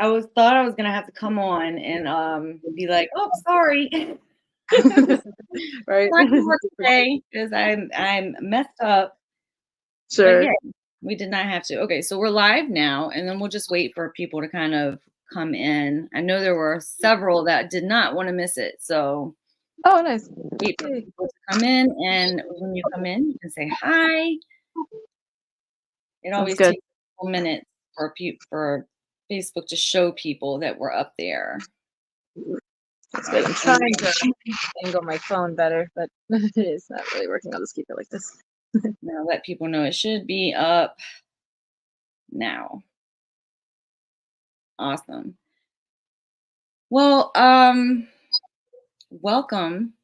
thought I was gonna have to come on and be like, oh, sorry. Right. Not gonna work today because I'm messed up. But Sure. yeah, we did not have to. Okay, so we're live now, and then we'll just wait for people to kind of come in. I know there were several that did not want to miss it, so Oh, nice. wait for Yay. people to come in, and when you come in, you can say hi. It Sounds always good. takes a couple minutes for Facebook to show people that we're up there. That's good. I'm trying to angle my phone better, but it's not really working. I'll just keep it like this. Now let people know it should be up now. Awesome. Well, welcome,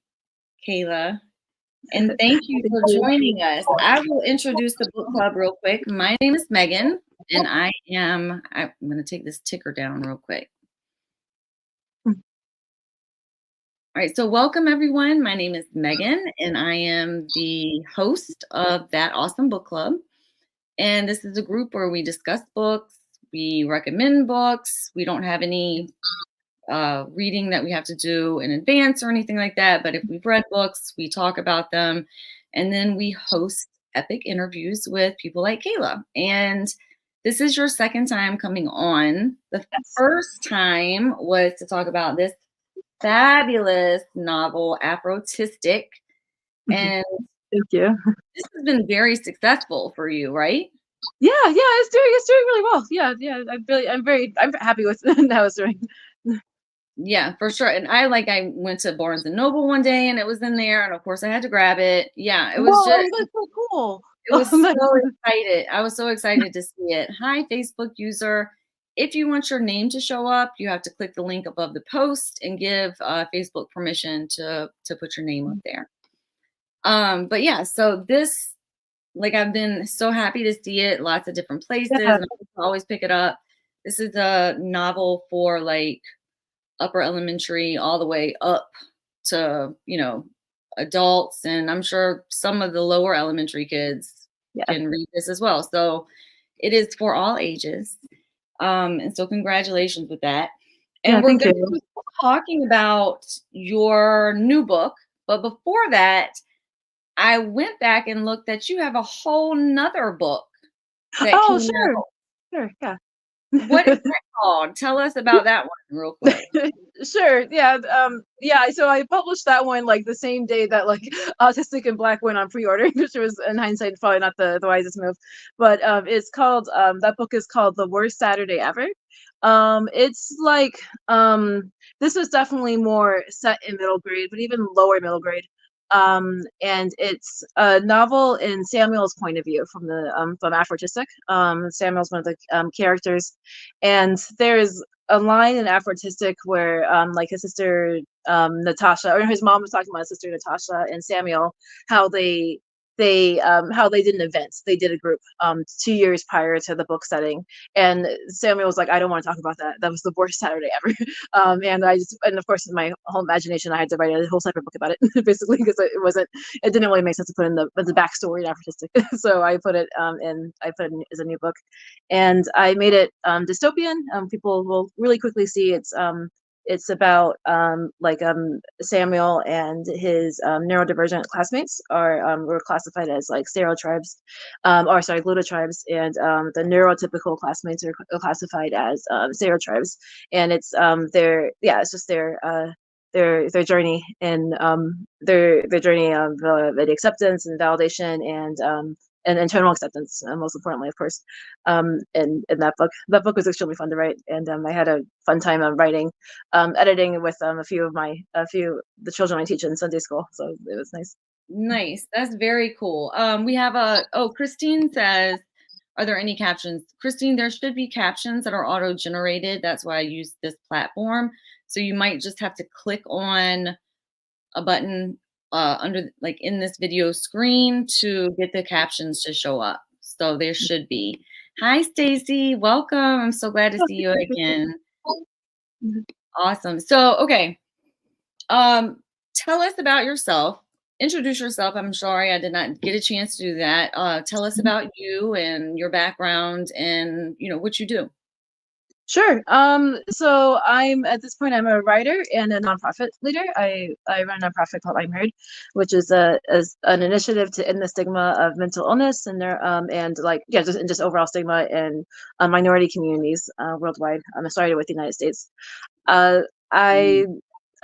Kayla. And thank you for joining us. I will introduce the book club real quick. My name is Megan, and I'm going to take this ticker down real quick. All right, so welcome everyone. My name is Megan, and I am the host of That Awesome Book Club. And this is a group where we discuss books, we recommend books. We don't have any reading that we have to do in advance or anything like that. But if we've read books, we talk about them. And then we host epic interviews with people like Kayla. And this is your second time coming on. The first time was to talk about this fabulous novel, Autistic. And thank you. This has been very successful for you, right? Yeah, it's doing really well. Yeah. I'm happy with how it's doing. Yeah, for sure. And I went to Barnes and Noble one day and it was in there, and of course I had to grab it. Yeah, it was just That's so cool. It was so excited. I was so excited to see it. Hi, Facebook user. If you want your name to show up, you have to click the link above the post and give Facebook permission to put your name up there. But yeah, so this, I've been so happy to see it lots of different places. Yeah. And I always pick it up. This is a novel for upper elementary all the way up to, adults. And I'm sure some of the lower elementary kids can read this as well. So it is for all ages. And so congratulations with that. And we're going to be talking about your new book. But before that, I went back and looked that you have a whole nother book that came out. Sure, yeah. What is that called? Tell us about that one real quick. Sure, yeah. So I published that one the same day that Autistic and Black went on pre-order, which was in hindsight probably not the wisest move. But it's called that book is called The Worst Saturday Ever. It's this was definitely more set in middle grade, but even lower middle grade. And it's a novel in Samuel's point of view from Autistic. Samuel's one of the characters, and there's a line in Autistic where his sister Natasha, or his mom was talking about his sister Natasha and Samuel, how they did an event. They did a group 2 years prior to the book setting, and Samuel was like, I don't want to talk about that. That was the worst Saturday ever. And of course in my whole imagination I had to write a whole separate book about it, basically, because it didn't really make sense to put in the backstory in Autistic. So I put it in as a new book, and I made it dystopian. People will really quickly see it's about Samuel and his neurodivergent classmates were classified as stereotribes, glutotribes, and the neurotypical classmates are classified as stereotribes, and it's just their journey and their journey of the acceptance and validation and internal acceptance, most importantly, of course. In that book was extremely fun to write, and I had a fun time writing, editing with a few of the children I teach in Sunday school, so it was nice. Nice, that's very cool. We have Christine says, are there any captions? Christine, there should be captions that are auto-generated. That's why I use this platform. So you might just have to click on a button under in this video screen to get the captions to show up. So there should be. Hi, Stacy. Welcome. I'm so glad to see you again. Awesome. So, okay. Tell us about yourself. Introduce yourself. I'm sorry I did not get a chance to do that. Tell us about you and your background and what you do. Sure. So I'm at this point, I'm a writer and a nonprofit leader. I run a nonprofit called I'm Heard, which is an initiative to end the stigma of mental illness and like yeah just overall stigma in minority communities worldwide. I started with the United States. Uh, I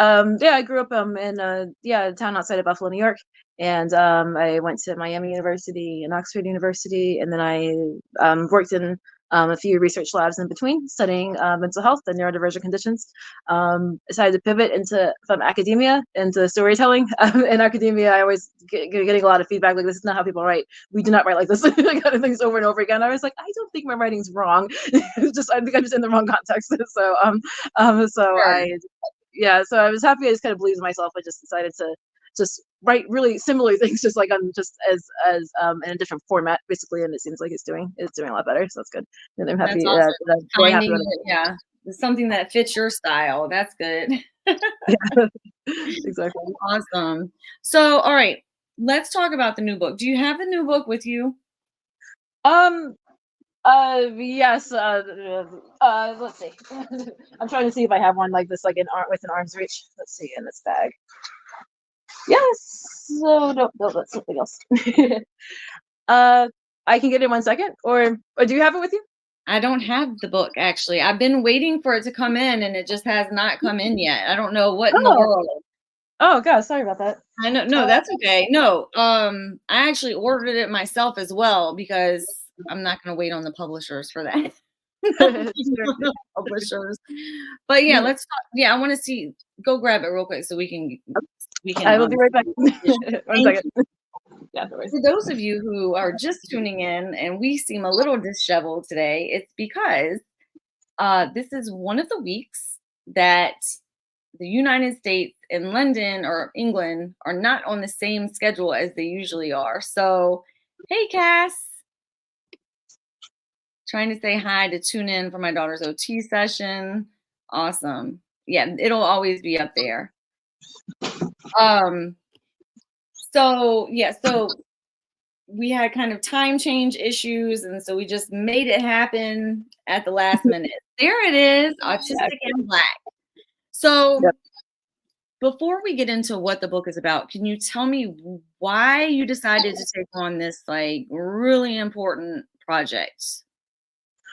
yeah, I grew up in a town outside of Buffalo, New York, and I went to Miami University and Oxford University, and then I worked in a few research labs in between, studying mental health and neurodivergent conditions. Decided to pivot into from academia into storytelling. In academia, I always getting a lot of feedback like this is not how people write. We do not write like this. Kind of things over and over again. I was like, I don't think my writing's wrong. It's just I think I'm just in the wrong context. So Sure. I yeah, so I was happy I just kind of believed in myself. I just decided to just write really similar things, just like on just as in a different format, basically. And it seems like it's doing a lot better, so that's good. And I'm That's happy awesome. that I'm really happy Finding with it, yeah, something that fits your style. That's good. it. Yeah, exactly. Awesome. So, all right, let's talk about the new book. Do you have the new book with you? Um. Yes. Let's see. I'm trying to see if I have one like this, like within arm's reach. Let's see in this bag. Yes. So no, that's something else. uh, I can get it in 1 second, or do you have it with you? I don't have the book actually. I've been waiting for it to come in and it just has not come in yet. I don't know what in the Oh. world. Oh God, sorry about that. I know, no, that's okay. No, I actually ordered it myself as well because I'm not going to wait on the publishers for that. Sure. Publishers. But yeah, let's talk. Yeah, I want to see. Go grab it real quick so we can I will be right back. One thank second. you. Yeah, no worries. For those of you who are just tuning in and we seem a little disheveled today, it's because this is one of the weeks that the United States and London or England are not on the same schedule as they usually are. So, hey, Cass, trying to say hi to tune in for my daughter's OT session. Awesome. Yeah, it'll always be up there. Um, so we had kind of time change issues, and so we just made it happen at the last minute. There it is, Autistic and Black. So Yep. before we get into what the book is about, can you tell me why you decided to take on this like really important project?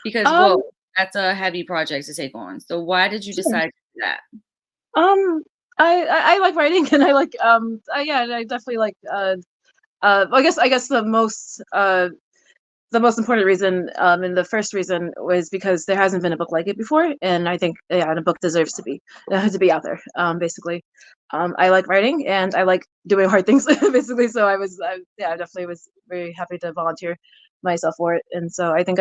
Because Um, whoa, that's a heavy project to take on. So why did you sure. decide to do that? Um, I like writing and I like yeah, I definitely like I guess the most important reason and the first reason was because there hasn't been a book like it before, and I think yeah, the book deserves to be out there. Basically, I like writing and I like doing hard things. Basically, so I definitely was very happy to volunteer myself for it, and so I think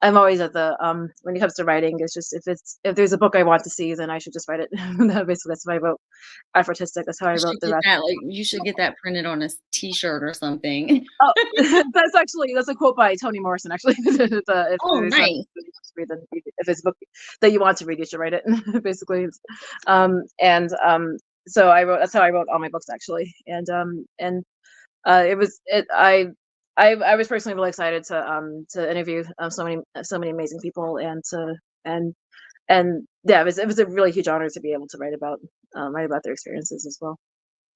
I'm always at the when it comes to writing, it's just if there's a book I want to see, then I should just write it. Basically, that's why I wrote Artistic. That's how I You wrote should the get rest. that, like you should get that printed on a t-shirt or something. Oh, that's a quote by Toni Morrison. Actually, if Oh, there's something nice. you want to read, then if it's a book that you want to read, you should write it. Basically, and so I wrote. That's how I wrote all my books actually, and it was it. I was personally really excited to interview so many amazing people and and yeah, it was a really huge honor to be able to write about their experiences as well.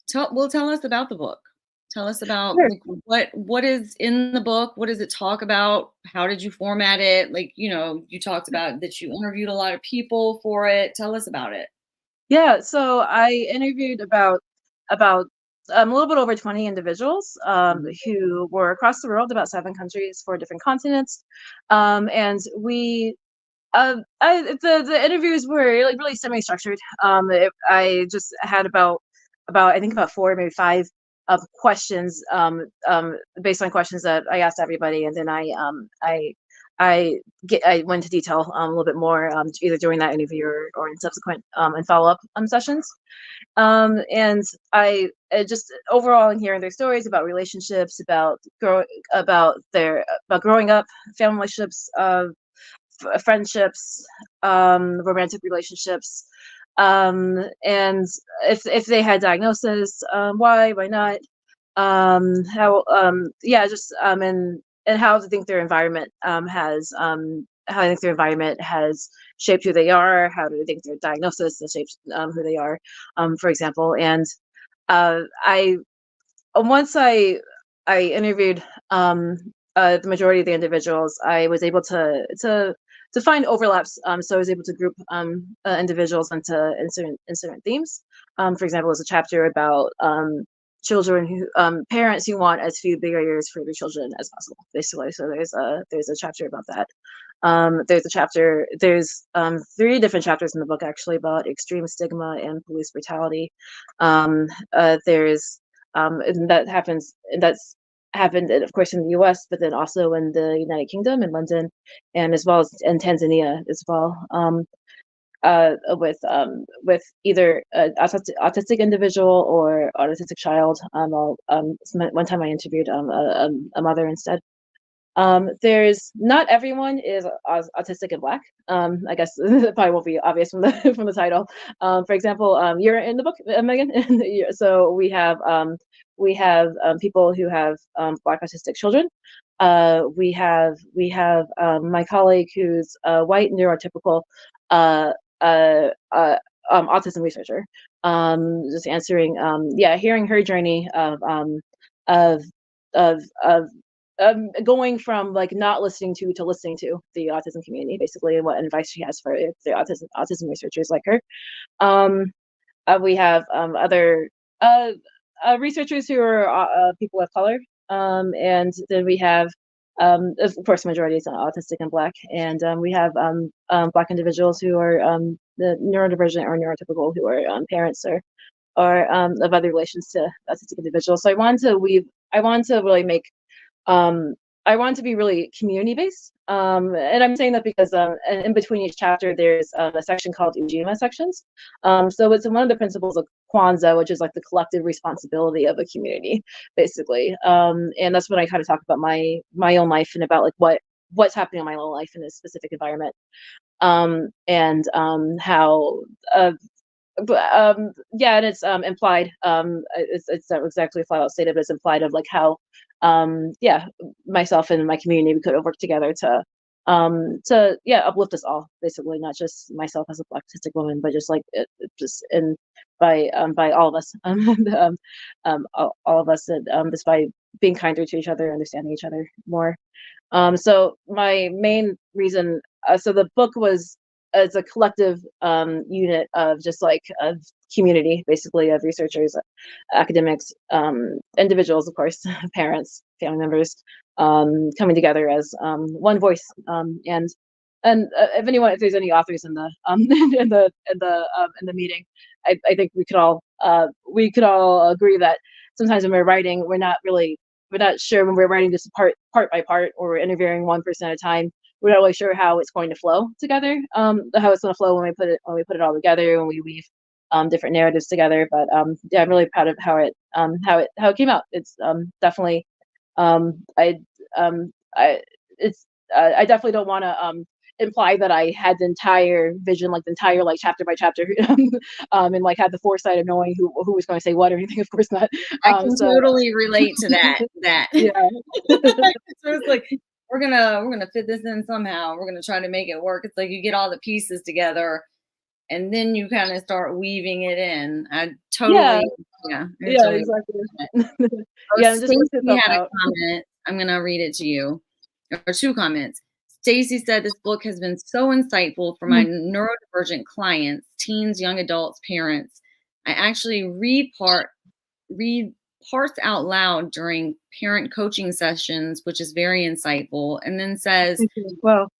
Tell us about the book. Tell us about Sure. like what is in the book? What does it talk about? How did you format it? Like, you talked about that you interviewed a lot of people for it. Tell us about it. Yeah, so I interviewed about a little bit over 20 individuals Mhm. who were across the world, about 7 countries, 4 different continents, and we the interviews were like really semi-structured. I just had about I think about 4 maybe 5 questions based on questions that I asked everybody, and then I went into detail a little bit more either during that interview or in subsequent and follow up sessions. And I just overall in hearing their stories about relationships, about growing up, family relationships, friendships, romantic relationships, and if they had diagnosis, why not, how, yeah, just and how to think their environment has how they think their environment has shaped who they are, how do they think their diagnosis has shaped who they are, for example. And I once I interviewed the majority of the individuals, I was able to find overlaps. So I was able to group individuals into certain themes. For example, there's a chapter about children who parents who want as few barriers for their children as possible, basically. So there's a chapter about that. There's three different chapters in the book actually about extreme stigma and police brutality. There's and that happens, and that's happened, of course, in the US, but then also in the United Kingdom, in London, and as well as in Tanzania as well. With either autistic individual or autistic child. One time I interviewed a mother instead. There's not everyone is autistic and black. I guess it probably won't be obvious from the from the title. For example, you're in the book, Megan. So we have people who have black autistic children. We have my colleague who's a white neurotypical uh, uh, uh, autism researcher. Just answering, hearing her journey of of going from like not listening to listening to the autism community, basically, and what advice she has for the autism researchers like her. Um, we have other uh, researchers who are people of color, and then we have, of course, the majority is autistic and black, and we have black individuals who are the neurodivergent or neurotypical, who are parents or of other relations to autistic individuals. So I want to really make um, I want to be really community based. And I'm saying that because in between each chapter, there's a section called Ujima sections. So it's one of the principles of Kwanzaa, which is like the collective responsibility of a community, basically. And that's when I kind of talk about my own life and about like what's happening in my own life in a specific environment. And how yeah, and it's implied. It's not exactly flat out stated, but it's implied of like how, yeah, myself and my community, we could work together to yeah, uplift us all, basically, not just myself as a black autistic woman, but just like just in by all of us, all of us, and just by being kinder to each other, understanding each other more. So my main reason, so the book was as a collective unit of just like of community, basically, of researchers, academics, individuals, of course, parents, family members, coming together as one voice. If there's any authors in the in the meeting, I think we could all agree that sometimes when we're writing, we're not sure when we're writing just part by part, or we're interviewing one person at a time. We're not really sure how it's going to flow together. How it's going to flow when we put it all together, when we weave different narratives together. But yeah, I'm really proud of how it came out. It's definitely I I it's I definitely don't want to imply that I had the entire vision, like the entire like chapter by chapter, and like had the foresight of knowing who was going to say what or anything. Of course not. I can totally relate to that. Yeah. So it's like we're gonna fit this in somehow. We're gonna try to make it work. It's like you get all the pieces together, and then you kind of start weaving it in. I totally, yeah, totally exactly. Yeah, Stacy had a comment. I'm gonna read it to you, or two comments. Stacy said this book has been so insightful for my neurodivergent clients, teens, young adults, parents. I actually read parts out loud during parent coaching sessions, which is very insightful. And then says, well,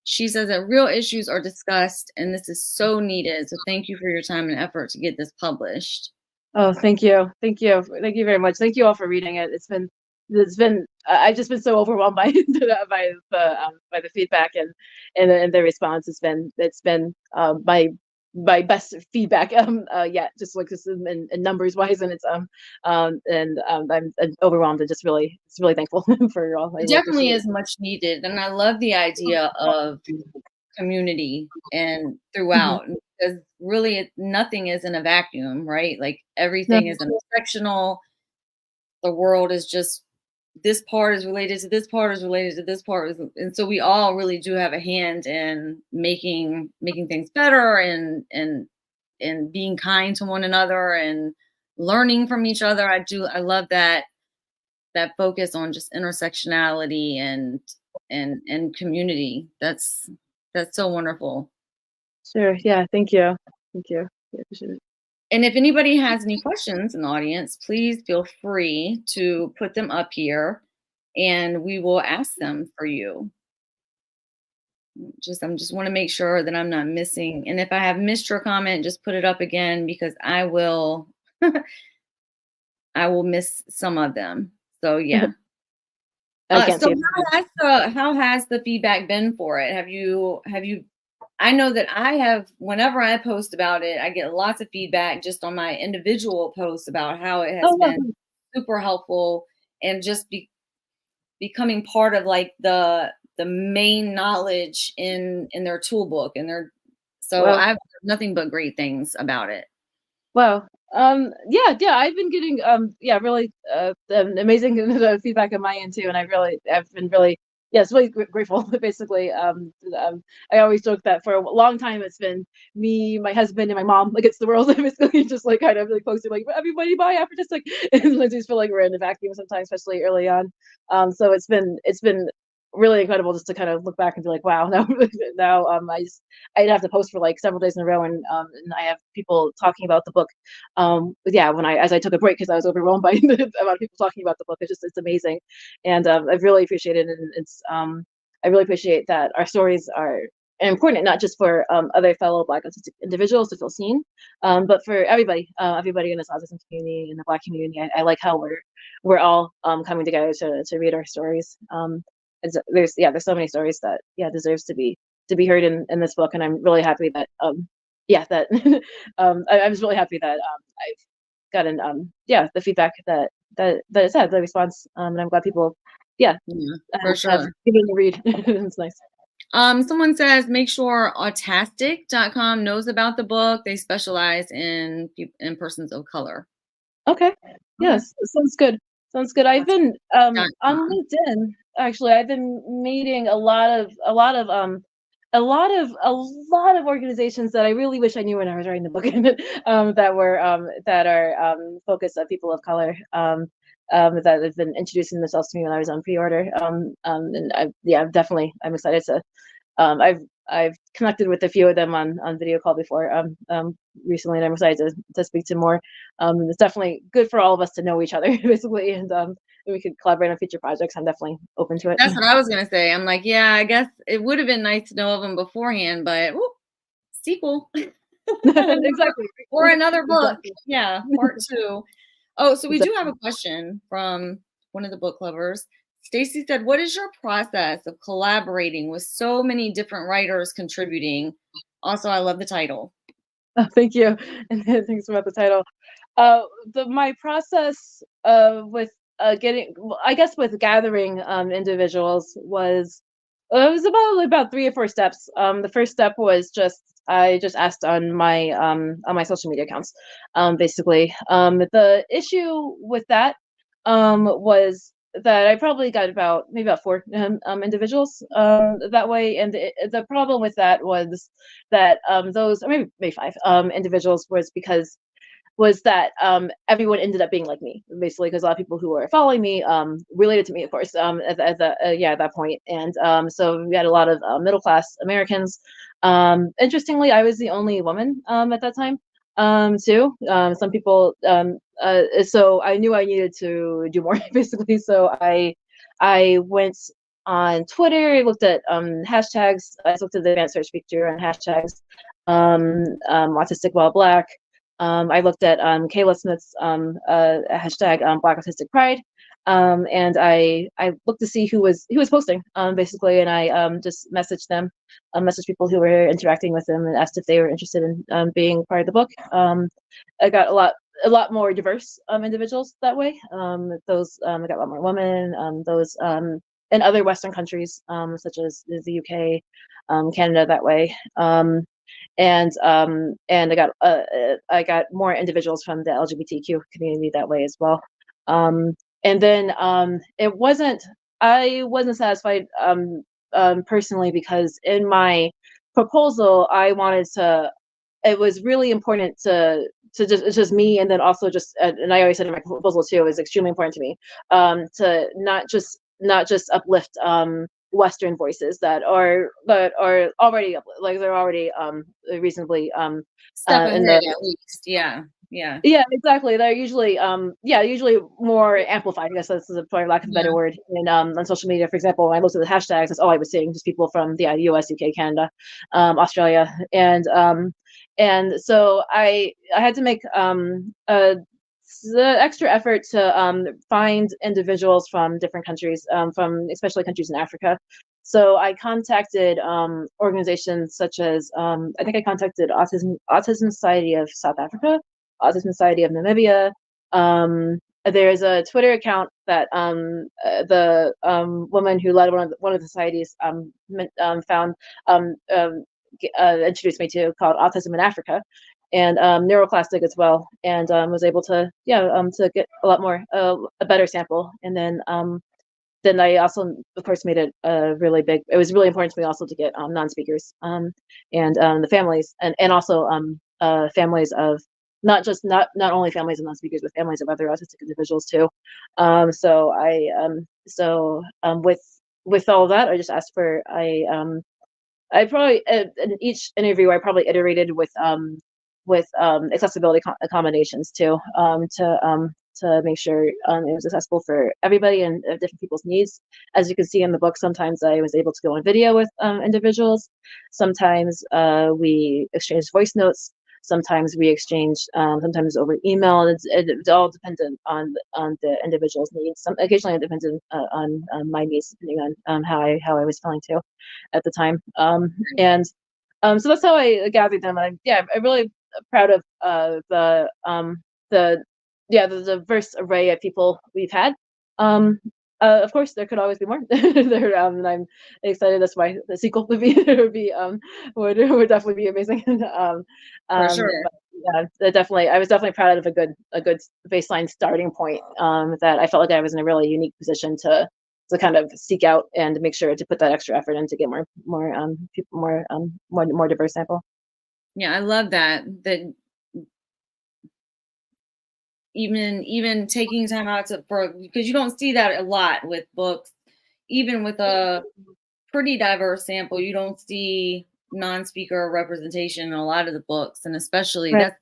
she says that real issues are discussed, and this is so needed. So thank you for your time and effort to get this published. Oh, thank you very much. Thank you all for reading it. It's been I've just been so overwhelmed by by the feedback and the response. It's been my best feedback yet, just like this in numbers wise, and it's I'm overwhelmed and just really thankful for all. It definitely is much needed, and I love the idea of community and throughout, because really nothing is in a vacuum, right? Like everything is intersectional. The world is just this part is related to this part is related to this part, and so we all really do have a hand in making things better, and being kind to one another and learning from each other. I love that focus on just intersectionality and community. That's so wonderful. Sure. Yeah. Thank you. Thank you. Yeah, appreciate it. And if anybody has any questions in the audience, please feel free to put them up here and we will ask them for you. I'm just want to make sure that I'm not missing. And if I have missed your comment, just put it up again because I will I will miss some of them. So yeah. I can't So see it. how has the feedback been for it? Have you I know that I have, whenever I post about it, I get lots of feedback just on my individual posts about how it has Oh, wow. been super helpful and just becoming part of like the main knowledge in their toolbook and so Wow. I've heard nothing but great things about it. Wow. Yeah, I've been getting yeah, really amazing feedback on my end too, and I've been really, yes, really grateful basically. I always joke that for a long time it's been me, my husband, and my mom against the world, basically just like kind of like posting like everybody buy Afrotistic, and Lindsay's feel like we're in a vacuum sometimes, especially early on. So it's been really incredible just to kind of look back and be like, wow, now I didn't have to post for like several days in a row, and I have people talking about the book. But yeah, as I took a break because I was overwhelmed by the amount of people talking about the book, it's amazing, and I really appreciate it, and I really appreciate that our stories are important not just for other fellow Black autistic individuals to feel seen, but for everybody in this autism community, in the Black community. I like how we're all coming together to read our stories. There's so many stories that deserves to be heard in this book, and I'm really happy that that I'm just really happy that I've gotten the feedback that it's had, the response, and I'm glad people Yeah, for have sure. given me a read. It's nice. Someone says make sure autastic.com knows about the book. They specialize in persons of color. Okay. Okay. Yes, sounds good. Sounds good. I've been on .com. LinkedIn, actually. I've been meeting a lot of organizations that I really wish I knew when I was writing the book, that are focused on people of color, that have been introducing themselves to me when I was on pre-order. And I'm excited to I've connected with a few of them on video call before recently, and I'm excited to speak to more. It's definitely good for all of us to know each other, basically, and we could collaborate on future projects. I'm definitely open to it. That's what I was gonna say. I'm like, yeah, I guess it would have been nice to know of them beforehand, but whoop, sequel. Exactly. Or another book. Exactly. Yeah, part two. Oh, so we do have Exactly. a question from one of the book lovers. Stacy said, what is your process of collaborating with so many different writers contributing? Also, I love the title. Oh, thank you, and thanks about the title. My process with I guess with gathering individuals was it was about 3 or 4 steps. The first step was I just asked on my social media accounts, basically. The issue with that was that I probably got maybe about 4 individuals that way, and the problem with that was that those, or maybe 5 individuals, was that everyone ended up being like me, basically, because a lot of people who were following me related to me, of course, at that point. And so we had a lot of middle class Americans. Interestingly, I was the only woman at that time, too. Some people, so I knew I needed to do more, basically. So I went on Twitter, looked at hashtags. I looked at the advanced search feature on hashtags, autistic while Black. I looked at Kayla Smith's hashtag Black Autistic Pride, and I looked to see who was posting, basically, and I just messaged them, messaged people who were interacting with them, and asked if they were interested in being part of the book. I got a lot more diverse individuals that way. I got a lot more women. Those in other Western countries, such as the UK, Canada, that way. And I got more individuals from the LGBTQ community that way as well. and then I wasn't satisfied personally, because in my proposal I wanted to, it was really important to just, it's just me, and then also just and I always said in my proposal too, it was extremely important to me to not just uplift Western voices that are already like they're already reasonably Step in ahead the, at least. Yeah. Yeah. yeah, exactly. They're usually, usually more amplified. I guess that's for lack of a better Yeah. word. And on social media, for example, when I looked at the hashtags, that's all I was seeing, just people from the US, UK, Canada, Australia, and so I had to make the extra effort to find individuals from different countries, from especially countries in Africa. So I contacted organizations such as, I think I contacted Autism Society of South Africa, Autism Society of Namibia. There's a Twitter account that the woman who led one of the societies found, introduced me to, called Autism in Africa, and Neuroclastic as well, and was able to, to get a lot more, a better sample, and then I also, of course, made it really big. It was really important to me also to get non-speakers, and the families, and also families of not only families of non-speakers, but families of other autistic individuals too. With all of that, I just asked for, I probably, in each interview I probably iterated with accessibility accommodations too, to make sure it was accessible for everybody and different people's needs. As you can see in the book, sometimes I was able to go on video with individuals. Sometimes we exchanged voice notes. Sometimes we exchanged, sometimes over email. It's all dependent on the individual's needs. Occasionally it depended on my needs, depending on how I was feeling too at the time. And so that's how I gathered them. I'm really proud of the the diverse array of people we've had. Of course, there could always be more. And I'm excited. That's why the sequel would be would definitely be amazing. For sure. But yeah, definitely, I was definitely proud of a good baseline starting point. That I felt like I was in a really unique position to kind of seek out and make sure to put that extra effort in to get more people, more diverse sample. Yeah, I love that. That even taking time out to for because you don't see that a lot with books, even with a pretty diverse sample, you don't see non-speaker representation in a lot of the books, and especially Right.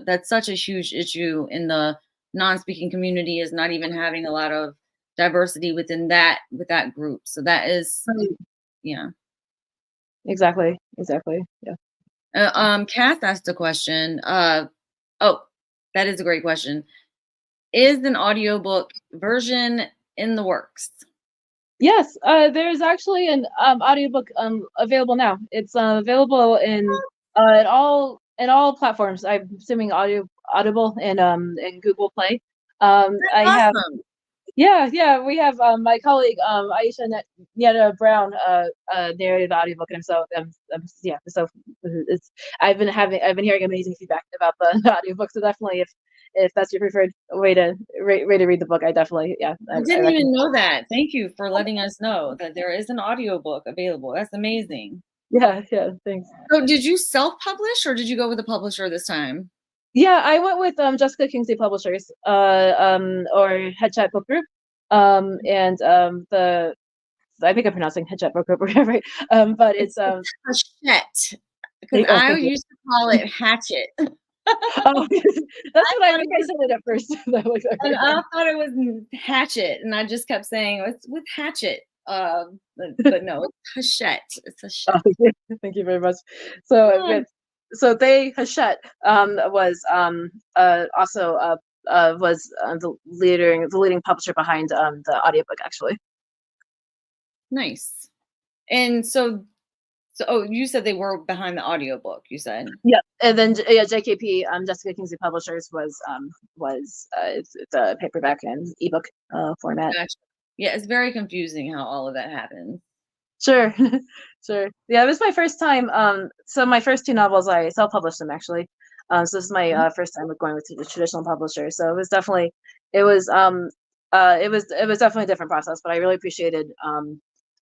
that's such a huge issue in the non-speaking community, is not even having a lot of diversity within that group. So that is, Right. yeah. Exactly. Exactly. Yeah. Kath asked a question. Oh, that is a great question. Is an audiobook version in the works? Yes, there's actually an audiobook available now. It's available in all platforms. I'm assuming Audible and Google Play. I That's have awesome. Yeah, we have my colleague Aisha Netta Brown narrated the audiobook, and so yeah, so it's I've been hearing amazing feedback about the audiobook. So definitely, if that's your preferred way to read the book, I definitely, I I didn't even recommend. know that. Thank you for letting us know that there is an audiobook available. That's amazing. Yeah, thanks. So did you self-publish or did you go with a publisher this time? Yeah, I went with Jessica Kingsley Publishers, or Headshot Book Group, and the I think I'm pronouncing Headshot Book Group right, but It's it's Hachette, because oh, I thank you. used to call it Hatchet. Oh, that's I what I thought think it I was, said it at first. I was like, and okay. I thought it was Hatchet, and I just kept saying it's with Hatchet. But no, it's Hachette. It's Oh, Hachette. thank you very much. So Yeah. good. So they Hachette was also the leading publisher behind the audiobook actually. Nice. And so oh, you said they were behind the audiobook, you said. Yeah, and then yeah, JKP, Jessica Kingsley Publishers was it's a paperback and ebook format. Gotcha. Yeah, it's very confusing how all of that happens. Sure, sure. Yeah, it was my first time. So my first two novels, I self-published them actually. So this is my first time with going with the traditional publisher. So it was definitely, it was it was definitely a different process, but I really appreciated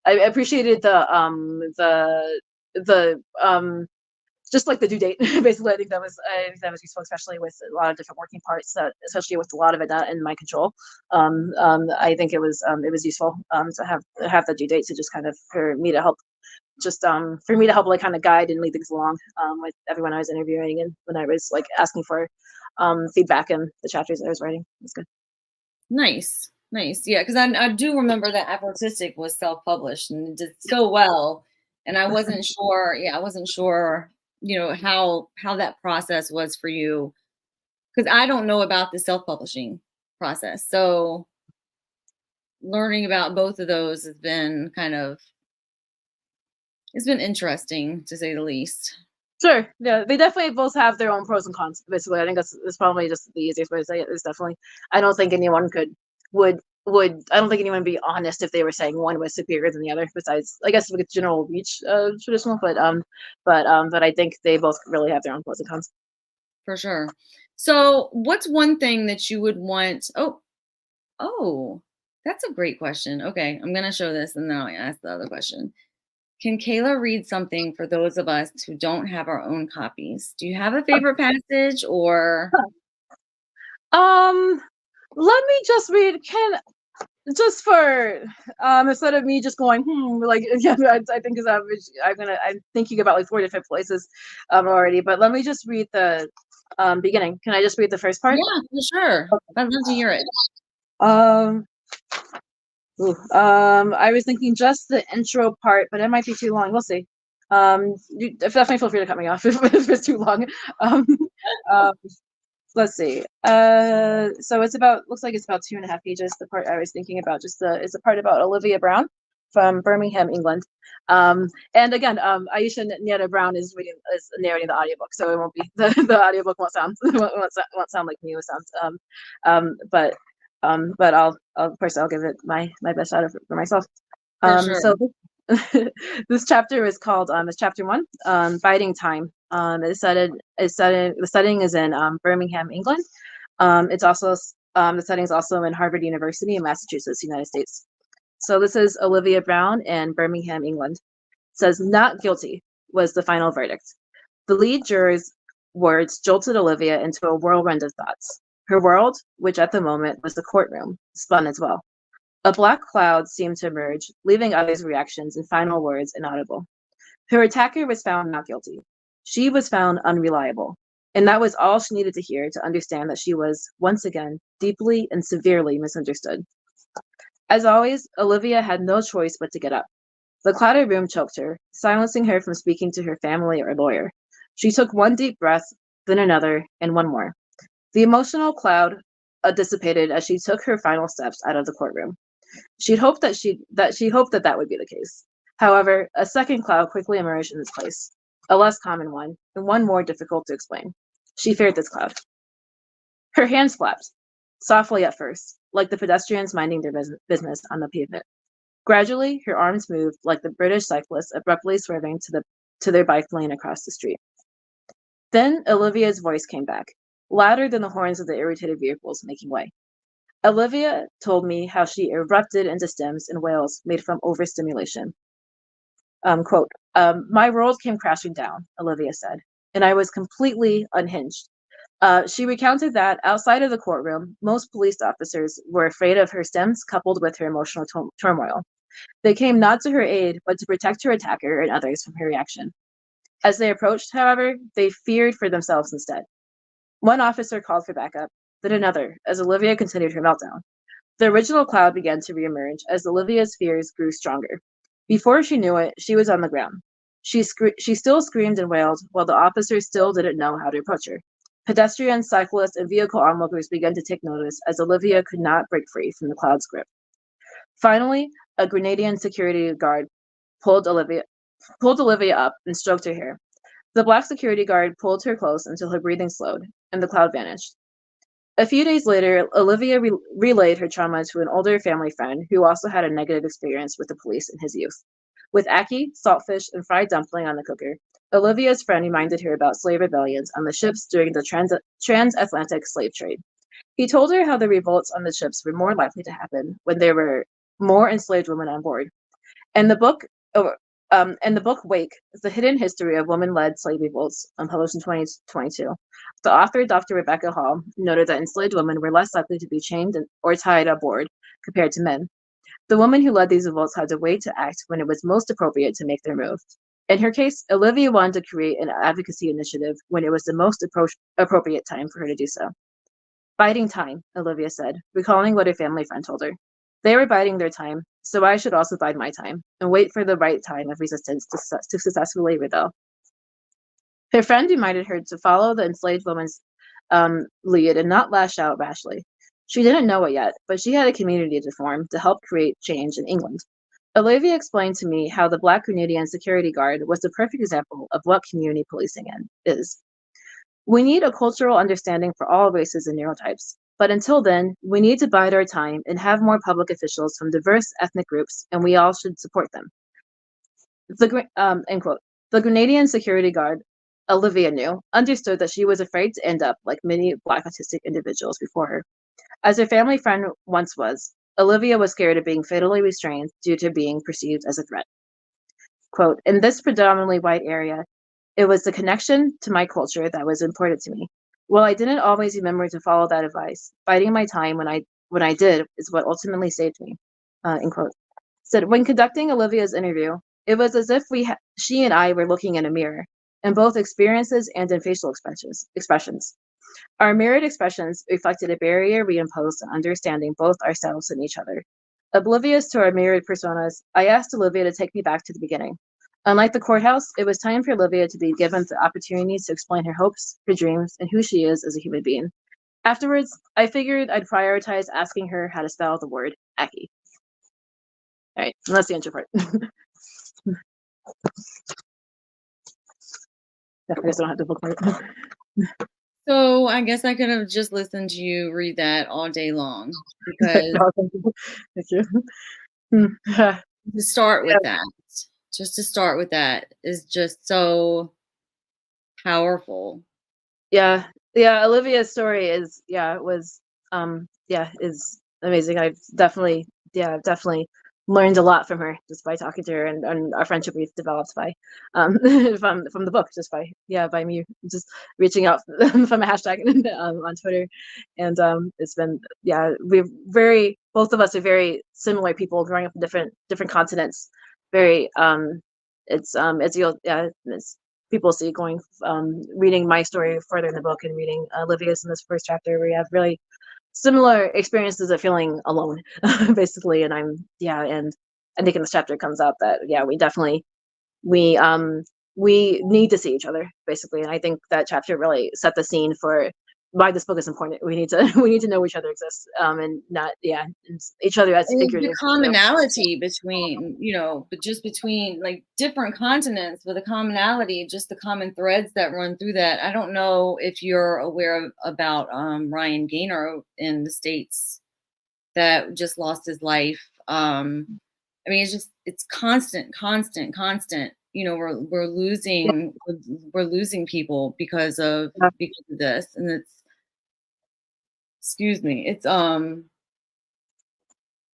I appreciated the just like the due date. Basically, I think that was useful, especially with a lot of different working parts, especially with a lot of it not in my control. I think it was useful to have the due date to just kind of for me to help like kind of guide and lead things along with everyone I was interviewing and when I was like asking for feedback in the chapters I was writing. It was good. Nice. Nice. Yeah, because I do remember that Autistic was self-published and it did so well. And I wasn't sure, yeah, I wasn't sure, how that process was for you. Because I don't know about the self-publishing process. So learning about both of those has been it's been interesting to say the least. Sure. Yeah, they definitely both have their own pros and cons. Basically, I think that's probably just the easiest way to say it. Is definitely. I don't think anyone would. I don't think anyone would be honest if they were saying one was superior than the other. Besides, I guess with general reach, traditional. But I think they both really have their own pros and cons. For sure. So what's one thing that you would want? Oh, that's a great question. Okay, I'm gonna show this and then I'll ask the other question. Can Kayla read something for those of us who don't have our own copies? Do you have a favorite passage or? Let me just read. Just for instead of me just going like yeah, I think is average. I'm thinking about like 4 different places already, but let me just read the beginning. Can I just read the first part? Yeah, for sure. I'd love to hear it. Um, I was thinking just the intro part, but it might be too long. We'll see. You definitely feel free to cut me off if it's too long. Um, um, let's see. So looks like it's about 2.5 pages. The part I was thinking about is the part about Olivia Brown from Birmingham, England. And again, Aisha Nieta Brown is narrating the audiobook, so it won't be the audiobook won't sound won't sound like me. It sounds but I'll of course I'll give it my best shot for myself. For sure. So this chapter is called it's chapter 1, biding time. The setting is in Birmingham, England. It's also the setting is also in Harvard University in Massachusetts, United States. So this is Olivia Brown in Birmingham, England. It says not guilty was the final verdict. The lead juror's words jolted Olivia into a whirlwind of thoughts. Her world, which at the moment was the courtroom, spun as well. A black cloud seemed to emerge, leaving others' reactions and final words inaudible. Her attacker was found not guilty. She was found unreliable. And that was all she needed to hear to understand that she was, once again, deeply and severely misunderstood. As always, Olivia had no choice but to get up. The clouded room choked her, silencing her from speaking to her family or lawyer. She took one deep breath, then another, and one more. The emotional cloud dissipated as she took her final steps out of the courtroom. She hoped that would be the case. However, a second cloud quickly emerged in its place, a less common one, and one more difficult to explain. She feared this cloud. Her hands flapped, softly at first, like the pedestrians minding their business on the pavement. Gradually, her arms moved like the British cyclists abruptly swerving to their bike lane across the street. Then Olivia's voice came back, louder than the horns of the irritated vehicles making way. Olivia told me how she erupted into stems and wails made from overstimulation. Quote, my world came crashing down, Olivia said, and I was completely unhinged. She recounted that outside of the courtroom, most police officers were afraid of her stems coupled with her emotional turmoil. They came not to her aid, but to protect her attacker and others from her reaction. As they approached, however, they feared for themselves instead. One officer called for backup, then another, as Olivia continued her meltdown. The original cloud began to reemerge as Olivia's fears grew stronger. Before she knew it, she was on the ground. She still screamed and wailed, while the officers still didn't know how to approach her. Pedestrians, cyclists, and vehicle onlookers began to take notice as Olivia could not break free from the cloud's grip. Finally, a Grenadian security guard pulled Olivia up and stroked her hair. The black security guard pulled her close until her breathing slowed, and the cloud vanished. A few days later, Olivia relayed her trauma to an older family friend who also had a negative experience with the police in his youth. With ackee, saltfish, and fried dumpling on the cooker, Olivia's friend reminded her about slave rebellions on the ships during the transatlantic slave trade. He told her how the revolts on the ships were more likely to happen when there were more enslaved women on board. And the book, Wake, The Hidden History of Women-Led Slave Revolts, published in 2022, the author, Dr. Rebecca Hall, noted that enslaved women were less likely to be chained or tied aboard compared to men. The woman who led these revolts had to wait to act when it was most appropriate to make their move. In her case, Olivia wanted to create an advocacy initiative when it was the most appropriate time for her to do so. Biding time, Olivia said, recalling what her family friend told her. They were biding their time, so I should also bide my time and wait for the right time of resistance to successfully rebel. Her friend reminded her to follow the enslaved woman's lead and not lash out rashly. She didn't know it yet, but she had a community to form to help create change in England. Olivia explained to me how the Black Grenadian Security Guard was the perfect example of what community policing is. We need a cultural understanding for all races and neurotypes. But until then, we need to bide our time and have more public officials from diverse ethnic groups, and we all should support them. End quote. The Grenadian Security Guard, Olivia knew, understood that she was afraid to end up like many Black autistic individuals before her. As her family friend once was, Olivia was scared of being fatally restrained due to being perceived as a threat. Quote, in this predominantly white area, it was the connection to my culture that was important to me. While I didn't always remember to follow that advice, biding my time when I did is what ultimately saved me. End quote. Said when conducting Olivia's interview, it was as if she and I were looking in a mirror, in both experiences and in facial expressions. Our mirrored expressions reflected a barrier we imposed on understanding both ourselves and each other. Oblivious to our mirrored personas, I asked Olivia to take me back to the beginning. Unlike the courthouse, it was time for Olivia to be given the opportunity to explain her hopes, her dreams, and who she is as a human being. Afterwards, I figured I'd prioritize asking her how to spell the word Aki. All right, and that's the intro part. I guess I don't have to bookmark. So I guess I could have just listened to you read that all day long because Thank you. to start with that, just to start with that is just so powerful. Yeah, Olivia's story is is amazing. I've definitely learned a lot from her just by talking to her, and our friendship we've developed by from the book, just by me just reaching out from a hashtag on Twitter. And it's been both of us are very similar people growing up in different continents. Very it's people see going reading my story further in the book and reading Olivia's in this first chapter, where we have really similar experiences of feeling alone, basically. And and I think in this chapter it comes out that we definitely we need to see each other, basically. And I think that chapter really set the scene for why this book is important. We need to know each other exists, and not each other as figures. The commonality between but just between like different continents, with a commonality, just the common threads that run through that. I don't know if you're aware about Ryan Gaynor in the States that just lost his life. I mean, it's constant. We're losing people because of this, and excuse me, it's I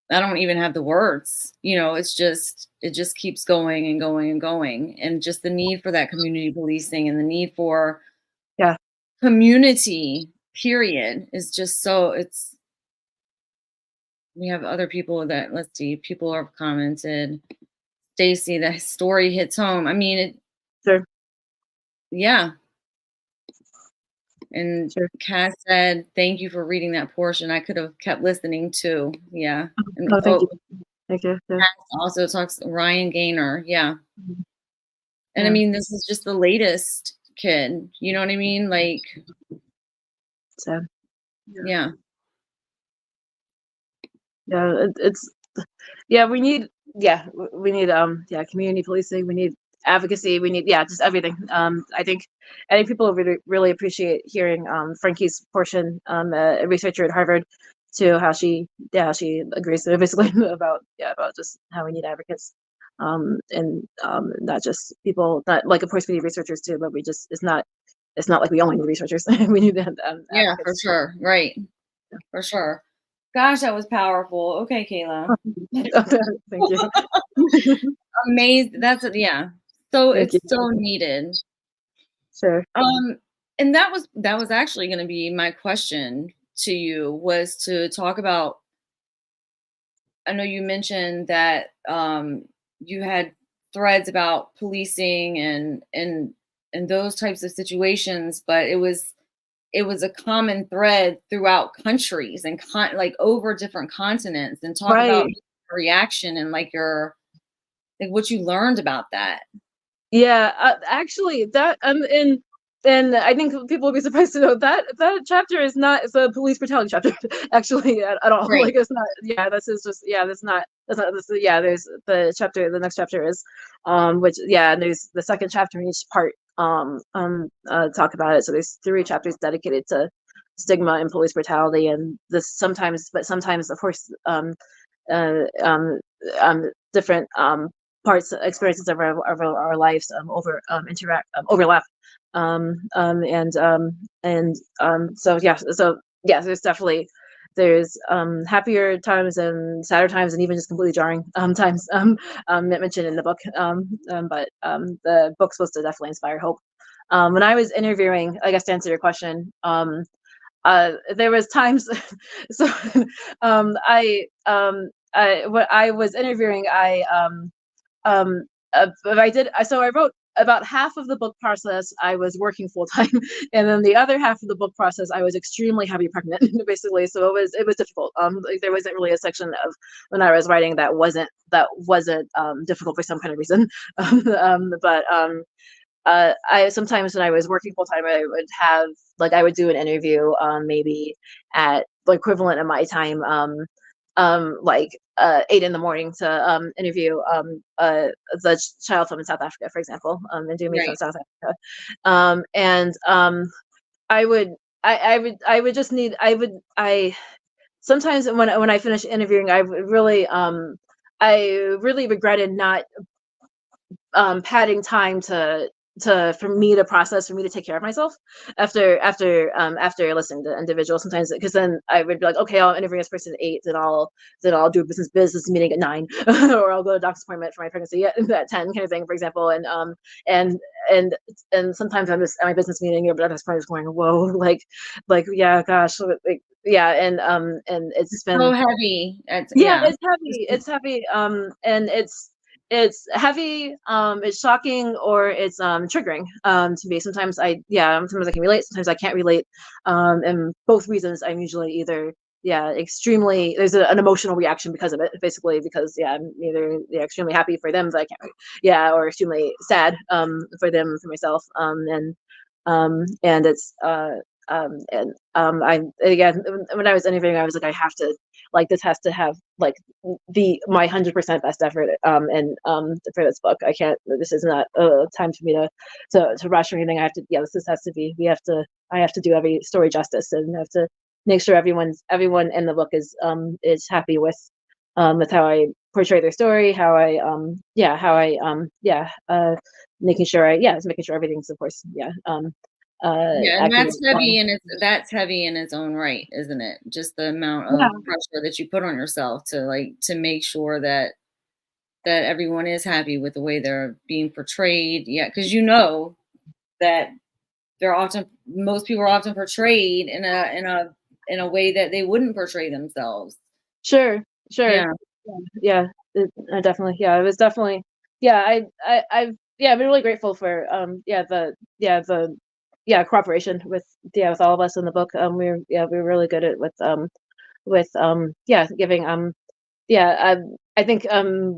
don't even have the words. It just keeps going and going and going, and just the need for that community policing and the need for community period is just so. We have other people that, let's see, people have commented. Stacy, that story hits home. I mean, yeah. And Cass said, thank you for reading that portion. I could have kept listening too. Yeah. And, thank you. Yeah. Cass also talks Ryan Gaynor. Yeah. And I mean, this is just the latest kid. You know what I mean? Like, sad. Yeah. We need community policing. We need advocacy. We need just everything. I think people really appreciate hearing Frankie's portion, a researcher at Harvard, to how she agrees basically about just how we need advocates, and not just people, not like, of course we need researchers too, but it's not like we only need researchers. We need for sure, right. for sure. Gosh, that was powerful. Okay, Kayla. Thank you. Amazing. That's yeah. So Thank it's you. so needed. Sure. Um, and that was actually going to be my question to you was to talk about. I know you mentioned that you had threads about policing and those types of situations, but it was a common thread throughout countries and like over different continents. And talk about Right. reaction and like your like what you learned about that. Yeah, actually, that and I think people will be surprised to know that that chapter is not it's a police brutality chapter actually at all. Right. Like it's not. Yeah, this is just yeah. That's not this. Yeah, there's the chapter. The next chapter is which yeah, and there's the second chapter in each part talk about it. So there's 3 chapters dedicated to stigma and police brutality, and this sometimes, but sometimes of course uh, um, different parts experiences of our lives interact overlap so yeah, there's definitely there's happier times and sadder times and even just completely jarring times mentioned in the book but the book's supposed to definitely inspire hope. When I was interviewing, I guess to answer your question, there was times so when I was interviewing, I did so I wrote about half of the book process I was working full time, and then the other half of the book process I was extremely heavy pregnant, basically. So it was difficult. Like there wasn't really a section of when I was writing that wasn't difficult for some kind of reason. But I sometimes when I was working full time, I would have like I would do an interview, maybe at the equivalent of my time, like 8 in the morning to interview the child from South Africa, for example, and do me from Right. South Africa, and I would I would just need I sometimes when I finish interviewing, I really regretted not padding time to for me to process, for me to take care of myself after listening to individuals sometimes, because then I would be like, okay, I'll interview this person at 8, then I'll do a business meeting at 9 or I'll go to a doctor's appointment for my pregnancy at 10 kind of thing, for example. And and and sometimes I'm just at my business meeting, but doctor's appointment is going, whoa, yeah, gosh, like yeah, and it's been So heavy. It's yeah, yeah. it's heavy. It's heavy. And it's heavy. It's shocking or it's triggering. To me. Sometimes I can relate. Sometimes I can't relate. And both reasons, I'm usually either extremely. There's an emotional reaction because of it. Basically, because I'm either extremely happy for them that I can't. Or extremely sad for them for myself. And it's I again when I was interviewing, I was like, I have to like this has to have like the my 100% best effort for this book. I can't. This is not time for me to rush or anything. I have to. Yeah, this has to be. We have to. I have to do every story justice and have to make sure everyone in the book is happy with how I portray their story, how I making sure making sure everything's of course Yeah, and accurate. that's heavy in its own right, isn't it? Just the amount Yeah, of pressure that you put on yourself to like to make sure that everyone is happy with the way they're being portrayed. Yeah, because you know that they're often most people are often portrayed in a way that they wouldn't portray themselves. sure, sure. Yeah. Yeah, definitely. Yeah, it was definitely. Yeah, I've been really grateful for the cooperation with all of us in the book. We were really good at with giving yeah I think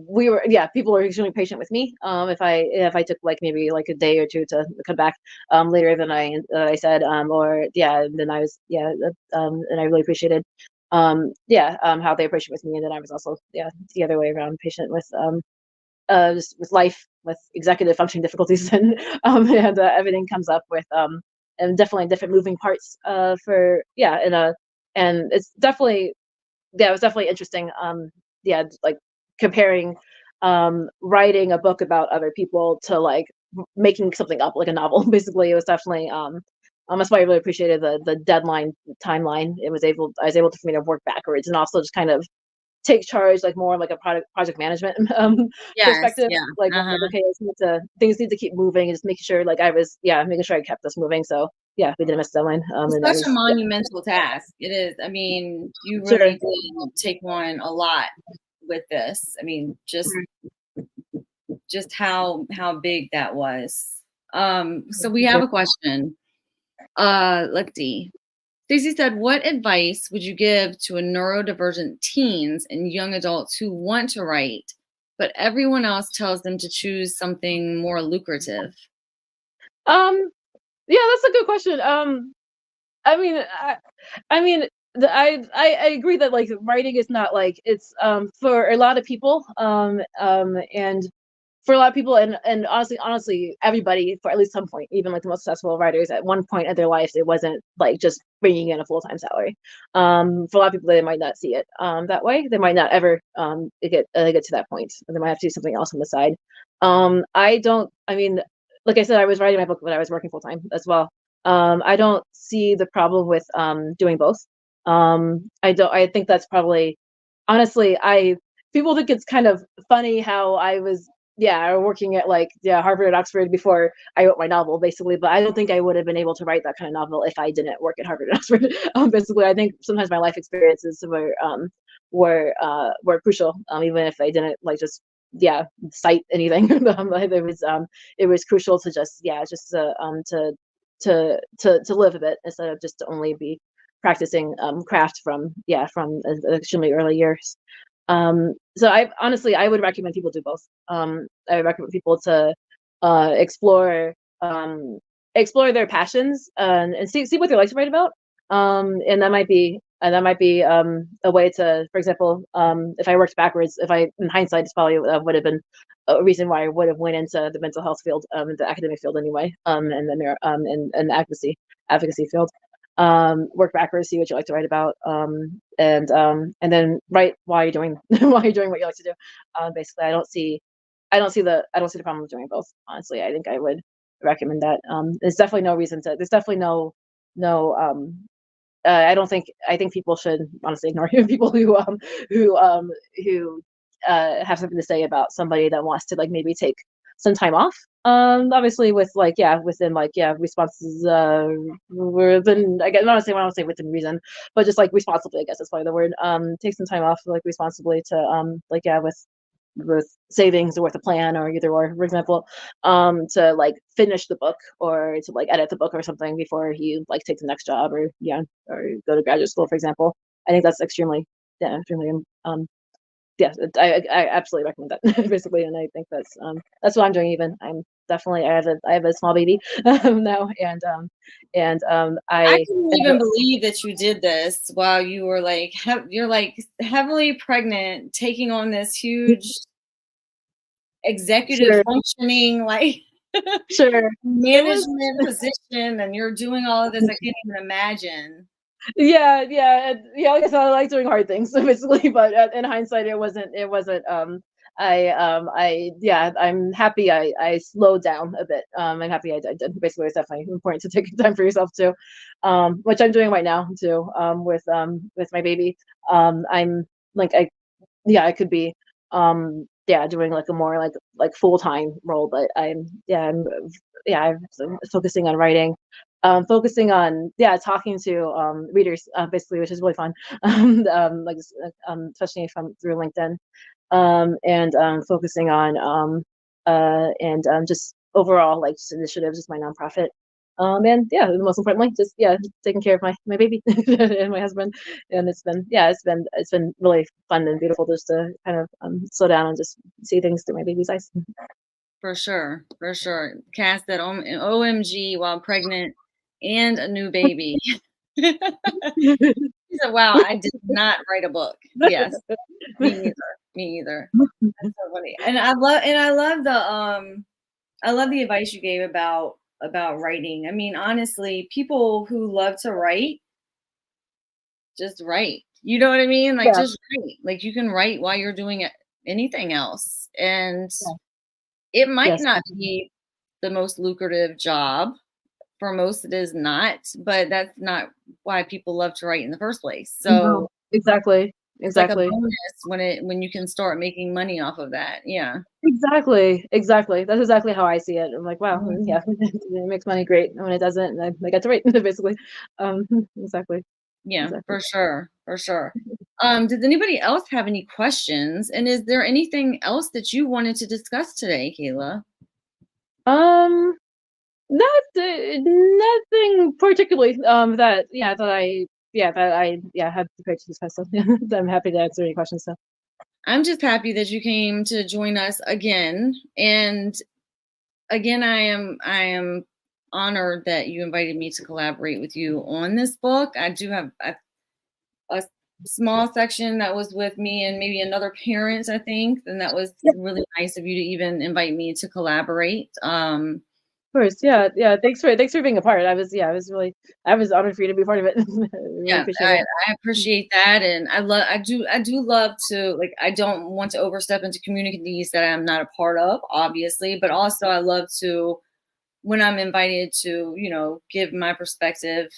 we were people were extremely patient with me if I took like maybe like a day or two to come back later than I said or then I was and I really appreciated how they appreciate with me, and then I was also the other way around patient with just with life, with executive functioning difficulties, and everything comes up with and definitely different moving parts for and it's definitely it was definitely interesting. Like comparing writing a book about other people to like making something up like a novel. Basically, it was definitely That's why I really appreciated the deadline timeline. I was able to, for me to work backwards and also just kind of take charge, like more like a project management Yes, perspective. yeah. Like, I'm like, Uh-huh. okay, things need to keep moving, and just making sure like making sure I kept this moving. So yeah, we didn't miss the deadline. It's And I such a was monumental task. It is. I mean, you sure. really did take on a lot with this. I mean, just how big that was. So we have a question. Let's see. Stacey said, what advice would you give to a neurodivergent teens and young adults who want to write, but everyone else tells them to choose something more lucrative? Um, yeah, that's a good question. I mean, I mean, I agree that like writing is not like it's for a lot of people and for a lot of people, and honestly everybody, for at least some point, even like the most successful writers, at one point in their life it wasn't like just bringing in a full-time salary. For a lot of people, they might not see it that way. They might not ever get to that point. They might have to do something else on the side. I don't I mean, like I said, I was writing my book when I was working full-time as well. I don't see the problem with doing both. I think that's probably, honestly, I people think it's kind of funny how I was, yeah, working at like, yeah, Harvard and Oxford before I wrote my novel, basically. But I don't think I would have been able to write that kind of novel if I didn't work at Harvard and Oxford. Basically, I think sometimes my life experiences were crucial, even if I didn't like just, yeah, cite anything. It was crucial to just, yeah, just to live a bit instead of just to only be practicing craft from, yeah, from extremely early years. So I would recommend people do both. I would recommend people to explore explore their passions and see what they like to write about. And that might be a way to, for example, if I worked backwards, if I, in hindsight, it's probably would have been a reason why I would have went into the mental health field, the academic field anyway, and the advocacy field. Work backwards, see what you like to write about, and then write while you're doing while you're doing what you like to do. Basically, I don't see the problem with doing both. Honestly, I think I would recommend that. There's definitely no reason to. There's definitely no. I think people should honestly ignore people who um who have something to say about somebody that wants to like maybe take some time off. Obviously with like, yeah, within like, yeah, responses, within, I guess, not say, I don't say within reason, but just like responsibly, I guess that's probably the word. Take some time off like responsibly to like, yeah, with savings or with a plan or either or, for example, to like finish the book or to like edit the book or something before you like take the next job, or yeah, or go to graduate school, for example. I think that's extremely, yeah, extremely yeah, I absolutely recommend that basically, and I think that's what I'm doing. Even I'm definitely, I have a small baby now, I I couldn't even believe that you did this while you were like, you're like heavily pregnant, taking on this huge executive sure, functioning, like sure, it was, management position, and you're doing all of this. I can't even imagine. yeah, yeah, yeah. Like I said, I like doing hard things, basically. But in hindsight, it wasn't. Yeah, I'm happy. I slowed down a bit. I'm happy I did. Basically, it's definitely important to take time for yourself too, which I'm doing right now too. With my baby. I'm like, yeah, I could be, yeah, doing like a more like full-time role, but I'm focusing on writing, focusing on, yeah, talking to readers, basically, which is really fun. Like especially from through LinkedIn, and focusing on and just overall like just initiatives, just my nonprofit. And yeah, most importantly, just, yeah, taking care of my baby and my husband. And it's been, yeah, it's been really fun and beautiful just to kind of slow down and just see things through my baby's eyes. For sure, for sure. Cast that OMG while pregnant and a new baby. She said, "Wow, I did not write a book." Yes, me either. Me either. That's so funny. And I love the advice you gave about writing. I mean, honestly, people who love to write just write. You know what I mean? Like Yeah, just write. Like you can write while you're doing anything else. And yeah, it might yes, not be the most lucrative job for most it is not, but that's not why people love to write in the first place. No, So exactly, it's like a exactly. bonus when you can start making money off of that. Yeah. Exactly, exactly. That's exactly how I see it. I'm like, wow, Mhm. yeah, it makes money, great. And when it doesn't, I get to write, basically. Um, exactly, Yeah, exactly. for sure, for sure. Does anybody else have any questions? And is there anything else that you wanted to discuss today, Kayla? Um, not nothing particularly. That yeah, that I have prepared to discuss. So I'm happy to answer any questions. So I'm just happy that you came to join us again. And again, I am honored that you invited me to collaborate with you on this book. I do have a small section that was with me and maybe another parent, I think, and that was yeah, really nice of you to even invite me to collaborate. of course, yeah, yeah. Thanks for being a part. I was honored for you to be part of it. I really Yeah, appreciate it. I appreciate that, and I do love to, like, I don't want to overstep into communities that I'm not a part of, obviously, but also I love to, when I'm invited to, give my perspective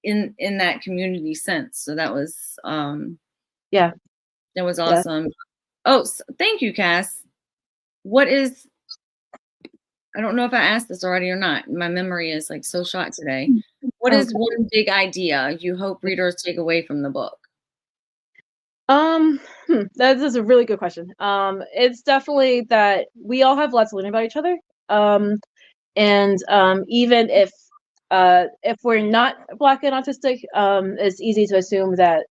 in that community sense. So Yeah, that was yeah. awesome. Oh, thank you, Cass. What is I don't know if I asked this already or not. My memory is like so shot today. What Oh, is one big idea you hope readers take away from the book? that is a really good question. It's definitely that we all have lots to learn about each other. Um, and even if we're not Black and autistic, it's easy to assume that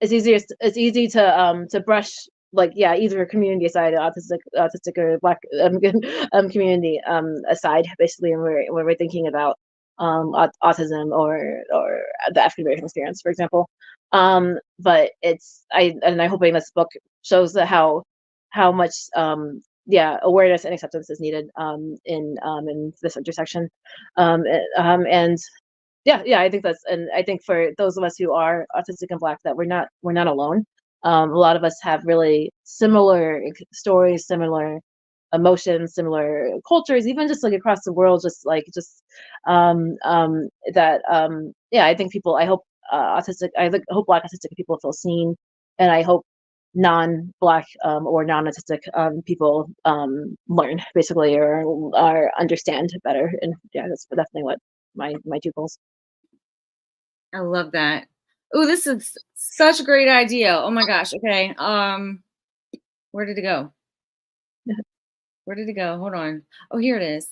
it's easy to brush, like, yeah, either community aside, autistic or Black community aside, basically, when we're thinking about autism or the African American experience, for example. But I'm hoping this book shows that how much yeah, awareness and acceptance is needed in this intersection. And yeah, I think and I think for those of us who are autistic and Black, that we're not alone. A lot of us have really similar stories, similar emotions, similar cultures, even just like across the world, that yeah, I think I hope hope Black autistic people feel seen, and I hope non-Black or non-autistic people learn, basically, or understand better. And yeah, that's definitely what my two goals. I love that. Oh, this is such a great idea. Oh my gosh. Okay. Where did it go? Where did it go? Hold on. Oh, here it is.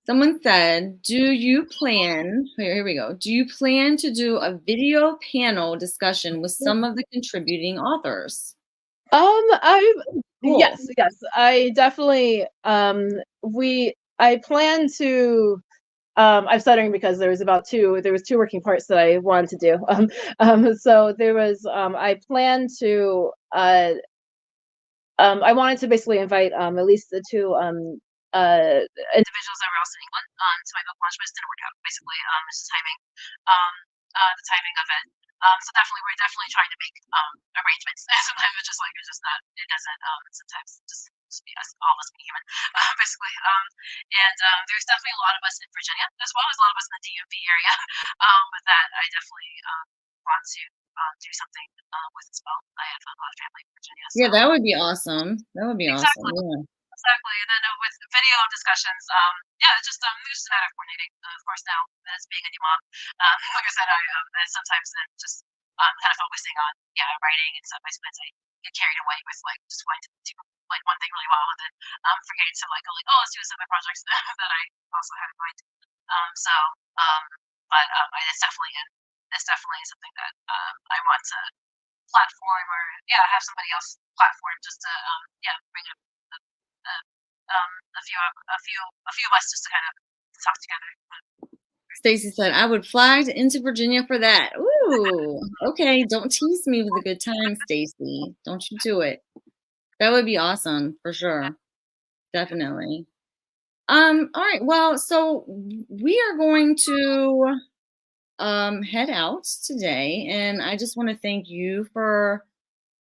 Someone said, here we go. Do you plan to do a video panel discussion with some of the contributing authors? I Cool. yes, I definitely I plan to I'm stuttering because there was two working parts that I wanted to do. So there was I plan to I wanted to basically invite at least the two individuals that were also in England to my book launch, but it didn't work out. Basically, it's just um, the timing of it. So definitely, we're definitely trying to make arrangements. Sometimes it's just not. It doesn't. Sometimes just be us, all of us being human, basically. And there's definitely a lot of us in Virginia, as well as a lot of us in the DMV area, that I definitely want to do something with as well. I have a lot of family in Virginia, so Yeah, that would be awesome. That would be awesome. exactly. Yeah. Exactly. And then with video discussions, yeah, it's just a matter of coordinating. Of course, now as being a new mom, like I said, I sometimes then just kind of focusing on writing and stuff. I sometimes I get carried away with like just wanting to do like one thing really well, and then forgetting to like go like, oh, let's do some of my projects that I also have in mind. So, um, but it's definitely something that I want to platform, or have somebody else platform, just to bring up a, a few of us just to kind of talk together. Stacy said, I would fly into Virginia for that. Ooh, okay. Don't tease me with a good time, Stacy. Don't you do it. That would be awesome for sure. Definitely. All right. Well, so we are going to head out today, and I just want to thank you for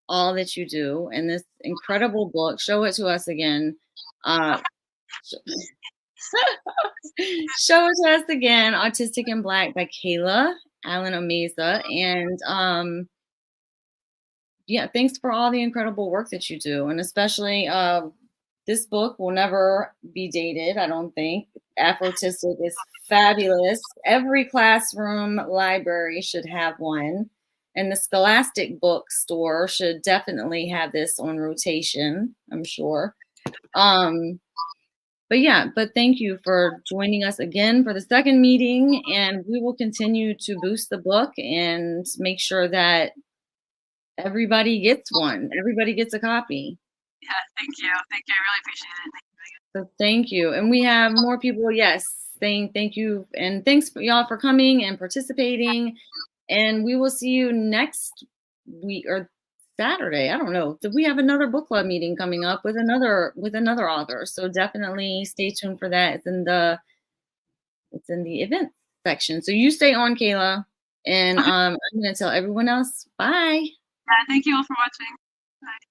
all that you do and this incredible book. Show it to us again. Uh Show It to Us Again, Autistic and Black by Kala Allen Omeiza. And yeah, thanks for all the incredible work that you do. And especially this book will never be dated, I don't think. Afrotistic is fabulous. Every classroom library should have one. And the Scholastic bookstore should definitely have this on rotation, I'm sure. But yeah, but thank you for joining us again for the second meeting, and we will continue to boost the book and make sure that everybody gets one. Everybody gets a copy. Yeah, thank you. Thank you. I really appreciate it. So thank you. And we have more people, yes, saying thank you. And thanks for y'all for coming and participating. And we will see you next week or Saturday. I don't know. We have another book club meeting coming up with another author. So definitely stay tuned for that. It's in the event section. So you stay on, Kayla. And I'm gonna tell everyone else bye. Yeah, thank you all for watching. Bye.